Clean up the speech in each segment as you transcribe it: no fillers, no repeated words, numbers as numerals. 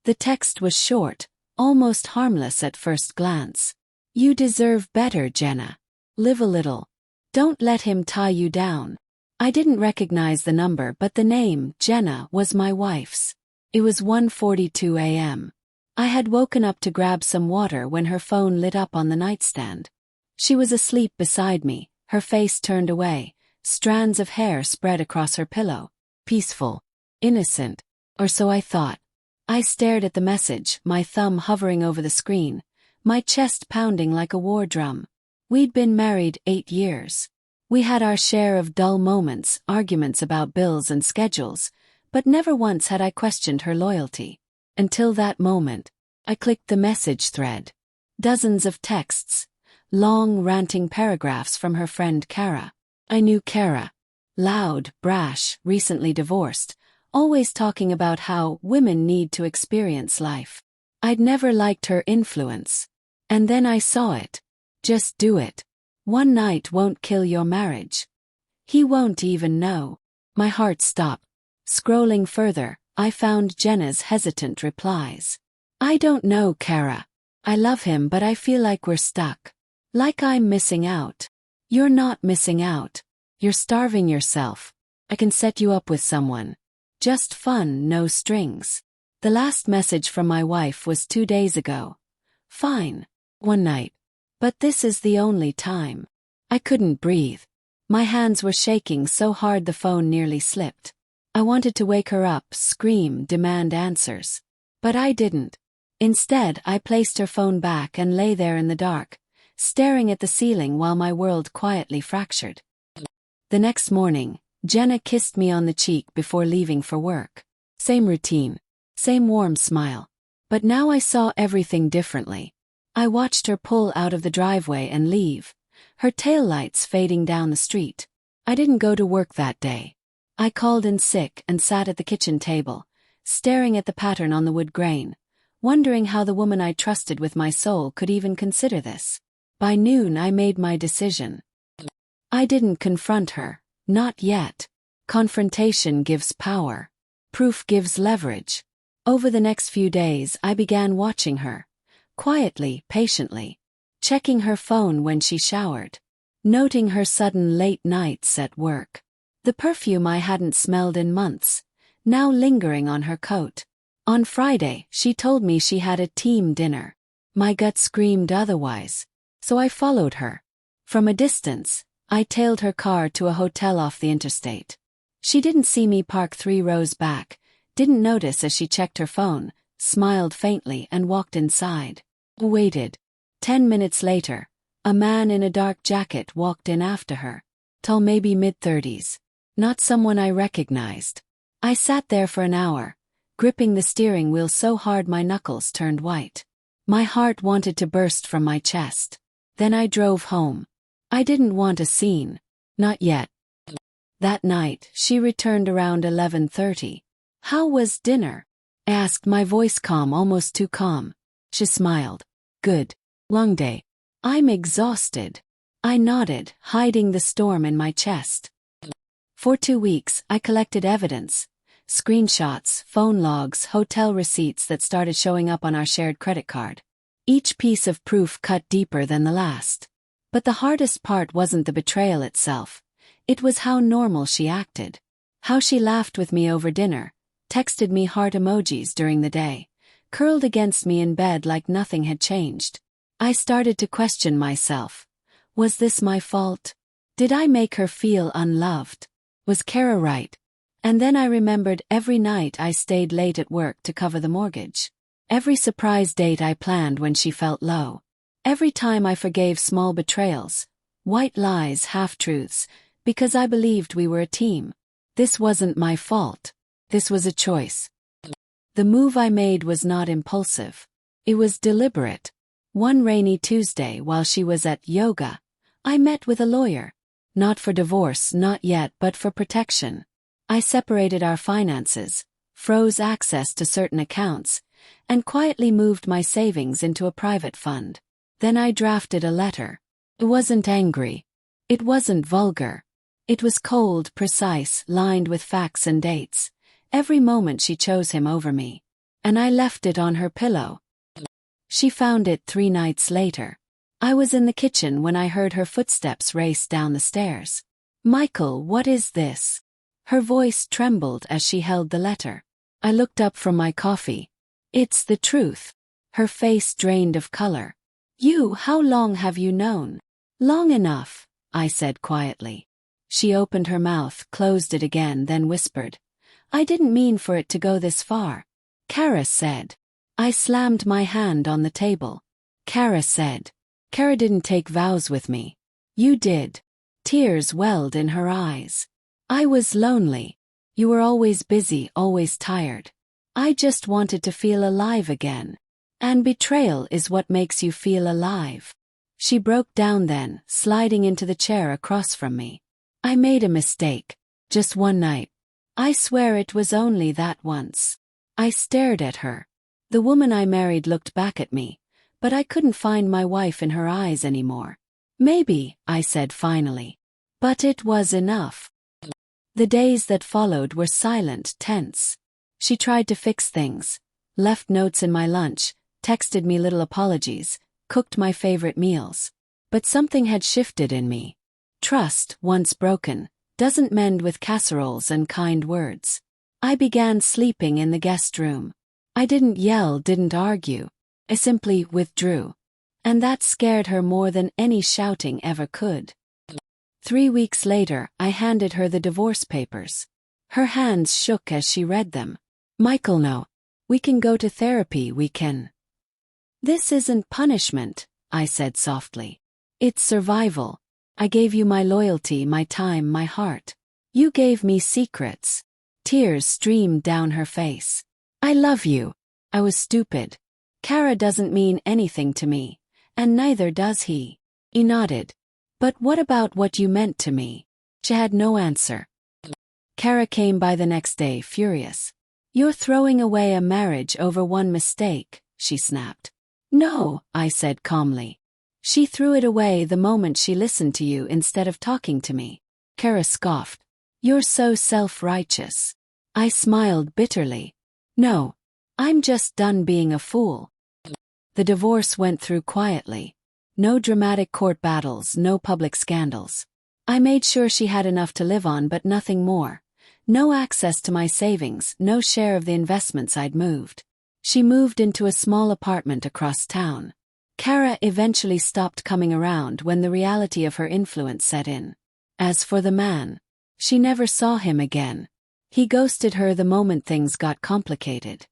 The text was short, almost harmless at first glance. You deserve better, Jenna. Live a little. Don't let him tie you down. I didn't recognize the number, but the name, Jenna, was my wife's. It was 1:42 a.m. I had woken up to grab some water when her phone lit up on the nightstand. She was asleep beside me, her face turned away, strands of hair spread across her pillow. Peaceful. Innocent. Or so I thought. I stared at the message, my thumb hovering over the screen, my chest pounding like a war drum. We'd been married 8 years. We had our share of dull moments, arguments about bills and schedules, but never once had I questioned her loyalty. Until that moment. I clicked the message thread. Dozens of texts. Long, ranting paragraphs from her friend Kara. I knew Kara. Loud, brash, recently divorced, always talking about how women need to experience life. I'd never liked her influence. And then I saw it. Just do it. One night won't kill your marriage. He won't even know. My heart stopped. Scrolling further, I found Jenna's hesitant replies. I don't know, Kara. I love him, but I feel like we're stuck. Like I'm missing out. You're not missing out. You're starving yourself. I can set you up with someone. Just fun, no strings. The last message from my wife was 2 days ago. Fine. One night. But this is the only time. I couldn't breathe. My hands were shaking so hard the phone nearly slipped. I wanted to wake her up, scream, demand answers. But I didn't. Instead, I placed her phone back and lay there in the dark, staring at the ceiling while my world quietly fractured. The next morning, Jenna kissed me on the cheek before leaving for work. Same routine. Same warm smile. But now I saw everything differently. I watched her pull out of the driveway and leave, her taillights fading down the street. I didn't go to work that day. I called in sick and sat at the kitchen table, staring at the pattern on the wood grain, wondering how the woman I trusted with my soul could even consider this. By noon I made my decision. I didn't confront her, not yet. Confrontation gives power. Proof gives leverage. Over the next few days I began watching her. Quietly, patiently. Checking her phone when she showered. Noting her sudden late nights at work. The perfume I hadn't smelled in months, now lingering on her coat. On Friday, she told me she had a team dinner. My gut screamed otherwise. So I followed her. From a distance, I tailed her car to a hotel off the interstate. She didn't see me park 3 rows back, didn't notice as she checked her phone, smiled faintly and walked inside. Waited. 10 minutes later, a man in a dark jacket walked in after her. Tall, maybe mid-30s. Not someone I recognized. I sat there for an hour, gripping the steering wheel so hard my knuckles turned white. My heart wanted to burst from my chest. Then I drove home. I didn't want a scene. Not yet. That night, she returned around 11:30. How was dinner? I asked, my voice calm, almost too calm. She smiled. Good. Long day. I'm exhausted. I nodded, hiding the storm in my chest. For 2 weeks, I collected evidence. Screenshots, phone logs, hotel receipts that started showing up on our shared credit card. Each piece of proof cut deeper than the last. But the hardest part wasn't the betrayal itself. It was how normal she acted. How she laughed with me over dinner, texted me heart emojis during the day, curled against me in bed like nothing had changed. I started to question myself. Was this my fault? Did I make her feel unloved? Was Kara right? And then I remembered every night I stayed late at work to cover the mortgage. Every surprise date I planned when she felt low. Every time I forgave small betrayals, white lies, half-truths, because I believed we were a team. This wasn't my fault. This was a choice. The move I made was not impulsive. It was deliberate. One rainy Tuesday while she was at yoga, I met with a lawyer. Not for divorce, not yet, but for protection. I separated our finances, froze access to certain accounts, and quietly moved my savings into a private fund. Then I drafted a letter. It wasn't angry. It wasn't vulgar. It was cold, precise, lined with facts and dates. Every moment she chose him over me. and I left it on her pillow. She found it 3 nights later. I was in the kitchen when I heard her footsteps race down the stairs. Michael, what is this? Her voice trembled as she held the letter. I looked up from my coffee. It's the truth. Her face drained of color. How long have you known? Long enough, I said quietly. She opened her mouth, closed it again, then whispered, I didn't mean for it to go this far. Kara said. I slammed my hand on the table. Kara said. Kara didn't take vows with me. You did. Tears welled in her eyes. I was lonely. You were always busy, always tired. I just wanted to feel alive again. And betrayal is what makes you feel alive. She broke down then, sliding into the chair across from me. I made a mistake. Just one night. I swear it was only that once. I stared at her. The woman I married looked back at me, but I couldn't find my wife in her eyes anymore. Maybe, I said finally. But it was enough. The days that followed were silent, tense. She tried to fix things, left notes in my lunch, texted me little apologies, cooked my favorite meals. But something had shifted in me. Trust, once broken, doesn't mend with casseroles and kind words. I began sleeping in the guest room. I didn't yell, didn't argue. I simply withdrew. And that scared her more than any shouting ever could. 3 weeks later, I handed her the divorce papers. Her hands shook as she read them. Michael, no. We can go to therapy, we can. This isn't punishment, I said softly. It's survival. I gave you my loyalty, my time, my heart. You gave me secrets. Tears streamed down her face. I love you. I was stupid. Kara doesn't mean anything to me, and neither does he. He nodded. But what about what you meant to me? She had no answer. Kara came by the next day, furious. You're throwing away a marriage over one mistake, she snapped. No, I said calmly. She threw it away the moment she listened to you instead of talking to me. Kara scoffed. You're so self-righteous. I smiled bitterly. No, I'm just done being a fool. The divorce went through quietly. No dramatic court battles, no public scandals. I made sure she had enough to live on but nothing more. No access to my savings, no share of the investments I'd moved. She moved into a small apartment across town. Kara eventually stopped coming around when the reality of her influence set in. As for the man, she never saw him again. He ghosted her the moment things got complicated.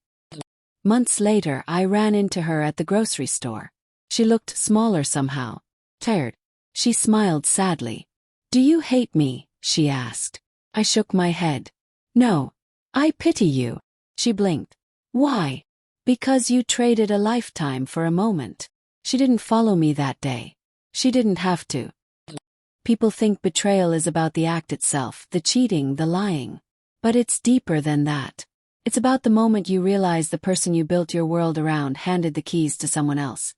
Months later, I ran into her at the grocery store. She looked smaller somehow. Tired. She smiled sadly. Do you hate me? She asked. I shook my head. No. I pity you. She blinked. Why? Because you traded a lifetime for a moment. She didn't follow me that day. She didn't have to. People think betrayal is about the act itself, the cheating, the lying. But it's deeper than that. It's about the moment you realize the person you built your world around handed the keys to someone else.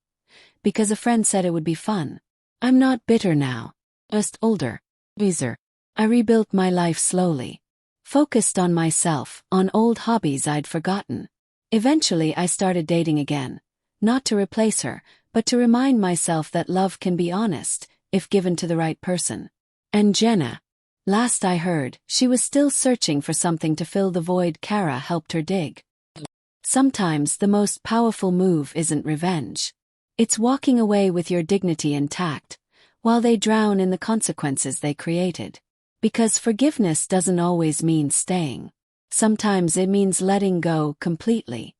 Because a friend said it would be fun. I'm not bitter now. Just older. Wiser. I rebuilt my life slowly. Focused on myself, on old hobbies I'd forgotten. Eventually I started dating again. Not to replace her, but to remind myself that love can be honest, if given to the right person. And Jenna. Last I heard, she was still searching for something to fill the void Kara helped her dig. Sometimes the most powerful move isn't revenge. It's walking away with your dignity intact, while they drown in the consequences they created. Because forgiveness doesn't always mean staying. Sometimes it means letting go completely.